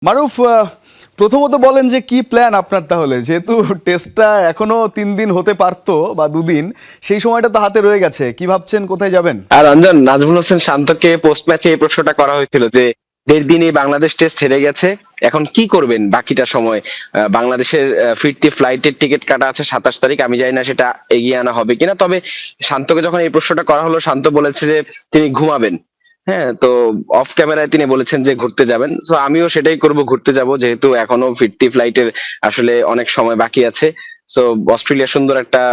মারুফ, প্রথমত বলেন যে কি প্ল্যান আপনার, তাহলে যেহেতু টেস্টটা এখনো 3 দিন হতে পারতো বা 2 দিন, সেই সময়টা তো হাতে রয়ে গেছে, কি ভাবছেন, কোথায় যাবেন? আর রঞ্জন, নাজমুল হোসেন শান্তকে পোস্ট ম্যাচে এই প্রশ্নটা করা হয়েছিল যে 1.5 দিনই বাংলাদেশ টেস্ট হেরে গেছে, এখন কি করবেন বাকিটা সময়। বাংলাদেশের ফিরতি ফ্লাইটের টিকিট কাটা আছে 27 তারিখ, আমি জানি না সেটা এগিয়ে আনা হবে কিনা। তবে শান্তকে যখন এই প্রশ্নটা করা হলো, শান্ত বলেছে যে তিনি ঘুমাবেন। হ্যাঁ, তো অফ ক্যামেরায় তিনি বলেছেন যে ঘুরতে যাবেন। তো আমিও সেটাই করব, ঘুরতে যাব, যেহেতু এখনো ফিরতি ফ্লাইটের আসলে অনেক সময় বাকি আছে। তো অস্ট্রেলিয়া সুন্দর একটা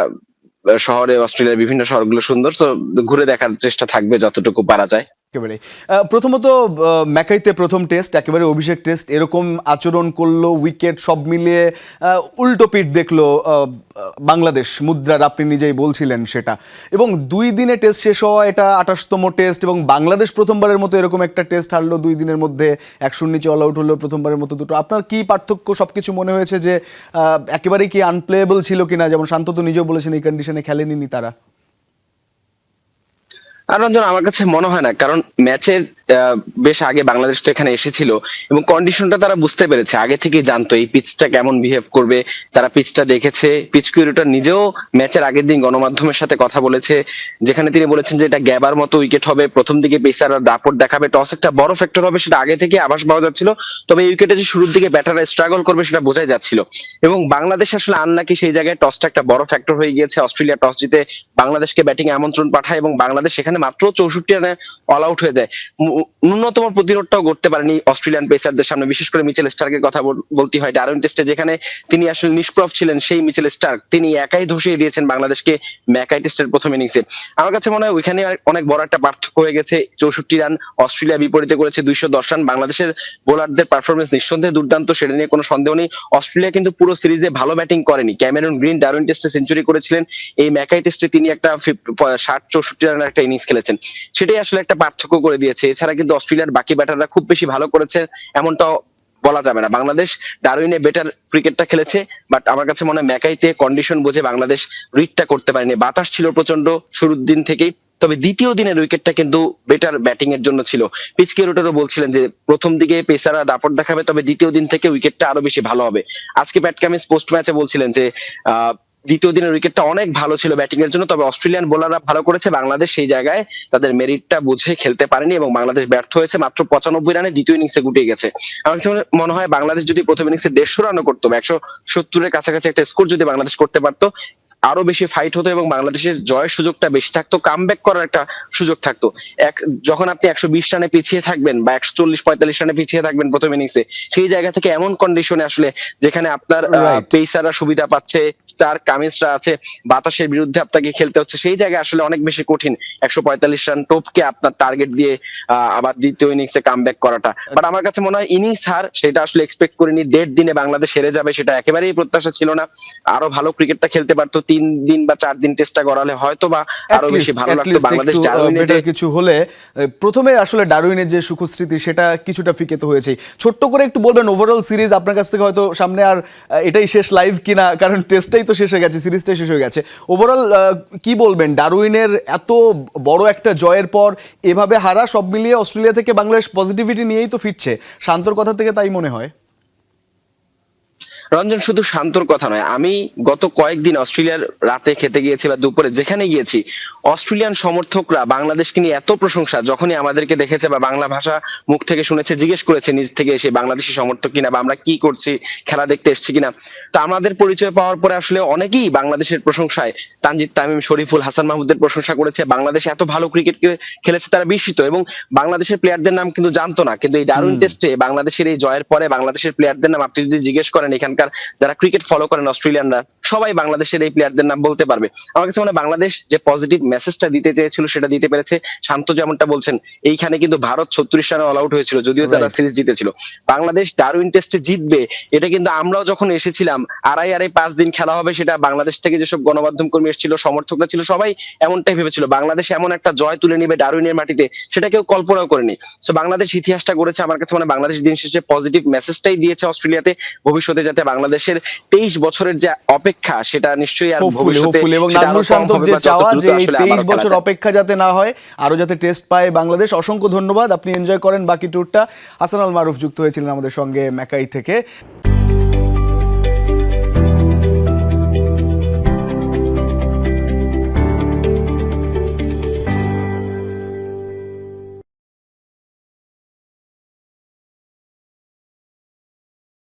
শহরে, অস্ট্রেলিয়ার বিভিন্ন শহরগুলো সুন্দর, তো ঘুরে দেখার চেষ্টা থাকবে যতটুকু পারা যায়। একেবারে প্রথমত ম্যাকাইতে প্রথম টেস্ট, একেবারে অভিষেক টেস্ট, এরকম আচরণ করলো, উইকেট সব মিলিয়ে উল্টো পিঠ দেখলো বাংলাদেশ, মুদ্রার, আপনি নিজেই বলছিলেন সেটা। এবং 2 দিনে টেস্ট শেষ হওয়া, এটা 28তম টেস্ট, এবং বাংলাদেশ প্রথমবারের মতো এরকম একটা টেস্ট হারলো 2 দিনের মধ্যে, 100 নিচে অল আউট হলো প্রথমবারের মতো দুটো। আপনার কি পার্থক্য, সবকিছু মনে হয়েছে যে একেবারেই কি আনপ্লেয়েবল ছিল কিনা? যেমন শান্ত তো নিজেও বলেছেন এই কন্ডিশনে খেলেনি তারা। আর রঞ্জন, আমার কাছে মনে হয় না, কারণ ম্যাচের বেশ আগে বাংলাদেশ তো এখানে এসেছিল এবং কন্ডিশনটা তারা বুঝতে পেরেছে, আগে থেকেই জানতো এই পিচটা কেমন বিহেভ করবে। তারা পিচটা দেখেছে, পিচ কিউরেটর নিজেও ম্যাচের আগের দিন গণমাধ্যমের সাথে কথা বলেছে, যেখানে তিনি বলেছেন যে এটা গ্যাবার মতো উইকেট হবে, প্রথম দিকে পেসার আর দাপট দেখাবে, টস একটা বড় ফ্যাক্টর হবে, সেটা আগে থেকে আভাস পাওয়া যাচ্ছিল। তবে এই উইকেটে যে শুরুর দিকে ব্যাটাররা স্ট্রাগল করবে সেটা বোঝাই যাচ্ছিল। এবং বাংলাদেশ আসলে আনলাকি, সেই জায়গায় টসটা একটা বড় ফ্যাক্টর হয়ে গিয়েছে। অস্ট্রেলিয়া টস জিতে বাংলাদেশকে ব্যাটিং এ আমন্ত্রণ পাঠায় এবং বাংলাদেশ সেখানে মাত্র 64 রানে অল আউট হয়ে যায়। ন্যূনতম প্রতিরোধটাও করতে পারেনি অস্ট্রেলিয়ান পেসারদের সামনে, বিশেষ করে মিচেল স্টার্কের কথা বলতে হয়। ডারউইন টেস্টে যেখানে তিনি আসলে নিষ্প্রভ ছিলেন, সেই মিচেল স্টার্ক তিনি একাই ধসিয়ে দিয়েছেন বাংলাদেশকে ম্যাকাই টেস্টের প্রথম ইনিংসে। আমার কাছে মনে হয় ওইখানে অনেক বড় একটা পার্থক্য হয়ে গেছে। 64 রান অস্ট্রেলিয়া বিপরীতে করেছে 210 রান। বাংলাদেশের বোলারদের পারফরমেন্স নিঃসন্দেহে দুর্দান্ত, সেটা নিয়ে কোনো সন্দেহ নেই। অস্ট্রেলিয়া কিন্তু পুরো সিরিজে ভালো ব্যাটিং করেনি। ক্যামেরন গ্রিন ডারউইন টেস্টে সেঞ্চুরি করেছিলেন, এই ম্যাকাই টেস্টে তিনি একটা 60-64 রানের একটা ইনিংস খেলেছেন, সেটাই আসলে একটা পার্থক্য করে দিয়েছে। এছাড়া কিন্তু অস্ট্রেলিয়ার বাকি ব্যাটাররা খুব বেশি ভালো করেছে এমনটাও বলা যাবে না। বাংলাদেশ ডারউইনে বেটার ক্রিকেটটা খেলেছে, বাট আমার কাছে মনে হয় ম্যাকাইতে কন্ডিশন বুঝে বাংলাদেশ রিডটা করতে পারেনি। বাতাস ছিল প্রচন্ড শুরুর দিন থেকেই, তবে দ্বিতীয় দিনের উইকেটটা কিন্তু বেটার ব্যাটিং এর জন্য ছিল। পিচ কিউরেটরও বলছিলেন যে প্রথম দিকে পেসাররা দাপট দেখাবে, তবে দ্বিতীয় দিন থেকে উইকেটটা আরো বেশি ভালো হবে। আজকে প্যাট কামিন্স পোস্ট ম্যাচে বলছিলেন যে দ্বিতীয় দিনের উইকেটটা অনেক ভালো ছিল ব্যাটিং এর জন্য, তবে অস্ট্রেলিয়ান বোলাররা ভালো করেছে, বাংলাদেশ সেই জায়গায় তাদের মেরিটটা বুঝে খেলতে পারেনি এবং বাংলাদেশ ব্যর্থ হয়েছে। মাত্র 95 রানে দ্বিতীয় ইনিংসে গুটিয়ে গেছে। আমার কাছে মনে হয় বাংলাদেশ যদি প্রথম ইনিংসে 150 রানও করতো, 170-এর কাছাকাছি একটা স্কোর যদি বাংলাদেশ করতে পারতো, আরো বেশি ফাইট হতো এবং বাংলাদেশের জয়ের সুযোগটা বেশি থাকতো, কামব্যাক করার একটা সুযোগ থাকতো। যখন আপনি 120 রানে পিছিয়ে থাকবেন বা 140-45 রানে পিছিয়ে থাকবেন প্রথম ইনিংসে, সেই জায়গা থেকে এমন কন্ডিশনে আসলে যেখানে আপনার রাইট। পেসাররা সুবিধা পাচ্ছে, স্টার কামিন্সরা আছে, বাতাসের বিরুদ্ধে আপনাকে খেলতে হচ্ছে, সেই জায়গায় আসলে অনেক বেশি কঠিন 145 রান টপকে আপনার টার্গেট দিয়ে আবার দ্বিতীয় ইনিংসে কামব্যাক করাটা। বাট আমার কাছে মনে হয় ইনিংস হার সেটা আসলে এক্সপেক্ট করিনি। 1.5 দিনে বাংলাদেশ হেরে যাবে সেটা একেবারেই প্রত্যাশা ছিল না। আরো ভালো ক্রিকেটটা খেলতে পারতো, 3 দিন বা 4 দিন টেস্টটা গড়ালে হয়তো বা আরো বেশি ভালো লাগতো। বাংলাদেশ একটু ডারউইনে যে বেটার কিছু হলে, প্রথমে আসলে ডারউইনের যে সুখস্মৃতি সেটা কিছুটা ফিকে তো হয়েছে। ছোট্ট করে একটু বলবেন ওভারঅল সিরিজ আপনার কাছ থেকে, হয়তো সামনে আর এটাই শেষ লাইভ কিনা, কারণ টেস্টটাই তো শেষ হয়ে গেছে, সিরিজটাই শেষ হয়ে গেছে। ওভারঅল কি বলবেন ডারউইনের এত বড় একটা জয়ের পর এভাবে হারা, সব মিলিয়ে অস্ট্রেলিয়া থেকে বাংলাদেশ পজিটিভিটি নিয়েই তো ফিরছে, শান্তর কথা থেকে তাই মনে হয়। রঞ্জন, শুধু শান্তর কথা নয়, আমি গত কয়েকদিন অস্ট্রেলিয়ার রাতে খেতে গিয়েছি বা দুপুরে যেখানে গিয়েছি, অস্ট্রেলিয়ান সমর্থকরা বাংলাদেশকে নিয়ে এত প্রশংসা, যখনই আমাদেরকে দেখেছে বা বাংলা ভাষা মুখ থেকে শুনেছে, জিজ্ঞেস করেছে নিজ থেকে এসে বাংলাদেশি সমর্থক কিনা বা আমরা কি করছি, খেলা দেখতে এসেছি কিনা। তো আমাদের পরিচয় পাওয়ার পরে আসলে অনেকেই বাংলাদেশের প্রশংসায়, তানজিদ তামিম, শরীফুল, হাসান মাহমুদের প্রশংসা করেছে। বাংলাদেশ এত ভালো ক্রিকেট খেলেছে তারা বিস্মিত, এবং বাংলাদেশের প্লেয়ারদের নাম কিন্তু জানতো না। কিন্তু এই ডারউইন টেস্টে বাংলাদেশের এই জয়ের পরে বাংলাদেশের প্লেয়ারদের নাম আপনি যদি জিজ্ঞেস করেন, এখানকার যারা ক্রিকেট ফলো করেন অস্ট্রেলিয়ানরা, সবাই বাংলাদেশের এই প্লেয়ারদের নাম বলতে পারবে। আমার কাছে মনে হয় বাংলাদেশ যে পজিটিভ মেসেজটা দিতে চেয়েছিল সেটা দিতে পেরেছে। শান্ত যেমনটা বলছেন, এইখানে কিন্তু ভারত 36 রানে অল আউট হয়েছিল, যদিও তারা রাইট। সিরিজ জিতেছিল। বাংলাদেশ ডারউইন টেস্টে জিতবে এটা কিন্তু আমরাও যখন এসেছিলাম, আড়াই আড়াই 5 দিন খেলা হবে, সেটা বাংলাদেশ থেকে যেসব গণমাধ্যম কর্মী এসেছিল, সমর্থকরা ছিল, সবাই এমনটাই ভেবেছিল। বাংলাদেশ এমন একটা জয় তুলে নিবে ডারউইনের মাটিতে, সেটা কেউ কল্পনাও করেনি। সো বাংলাদেশ ইতিহাসটা করেছে। আমার কাছে মনে হয় বাংলাদেশ দিন শেষে পজিটিভ মেসেজটাই দিয়েছে অস্ট্রেলিয়াতে, ভবিষ্যতে যাতে বাংলাদেশের 23 বছরের যে অপেক্ষা সেটা নিশ্চয়ই আর হোপফুলি ভবিষ্যতে এবং সেটা আরো নাজমুল কম শান্তর হবে যে বা তত চাওয়া দ্রুত যে এই আসলে 23 আবারও খেলা বছর যাবে। অপেক্ষা যাতে না হয়, আরো যাতে টেস্ট পায় বাংলাদেশ। অসংখ্য ধন্যবাদ, আপনি এনজয় করেন বাকি ট্যুরটা। হাসান আল মারুফ যুক্ত হয়েছিলেন আমাদের সঙ্গে ম্যাকাই থেকে।